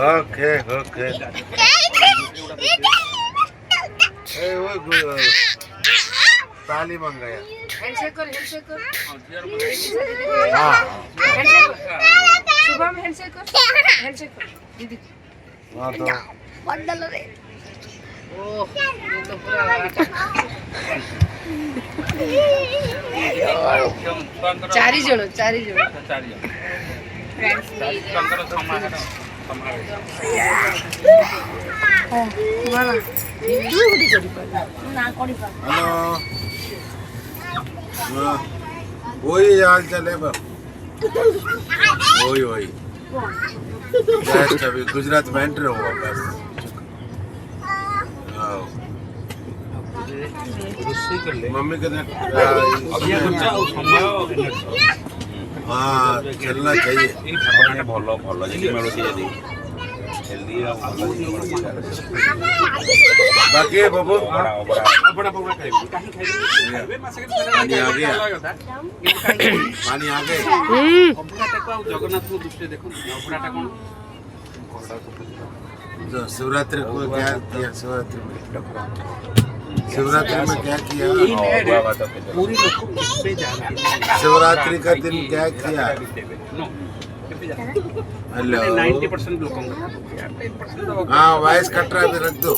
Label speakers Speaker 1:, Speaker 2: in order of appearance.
Speaker 1: okay okay ताली बन गया
Speaker 2: हैंडशेक कर हैंडशेक कर
Speaker 1: हाँ
Speaker 2: हैंडशेक कर सुबह में हैंडशेक कर दीदी
Speaker 1: हाँ तो
Speaker 2: ओह ये तो पूरा चारी जण
Speaker 1: हेलो वही हाल चले वही जस्ट अभी गुजरात में एंटर हुआ बस मम्मी के हाँ चलना चाहिए
Speaker 3: ଭଲ ଭଲ ଜିନିଷ ମିଳୁଛି ଯଦି ହେଲ୍ଦି ଆଉ ଭଲ ଜିନିଷ
Speaker 1: बाकी है बाबू
Speaker 3: ଅବଡ଼ା ଖାଇବି କାହିଁ ଖାଇବି
Speaker 1: पानी आ गया पानी आ गया
Speaker 3: ଅବଡ଼ାଟାକୁ ଆଉ ଜଗନ୍ନାଥଙ୍କ ଦୃଷ୍ଟିରେ ଦେଖନ୍ତୁ ଅବଡ଼ାଟା କ'ଣ
Speaker 1: जो शिवरात्रि को क्या किया शिवरात्रि में क्या किया
Speaker 3: पूरी लोग पे जाना
Speaker 1: शिवरात्रि का दिन क्या किया हेलो
Speaker 3: 90% लोगों का
Speaker 1: हाँ वॉइस कट रहा है रख दो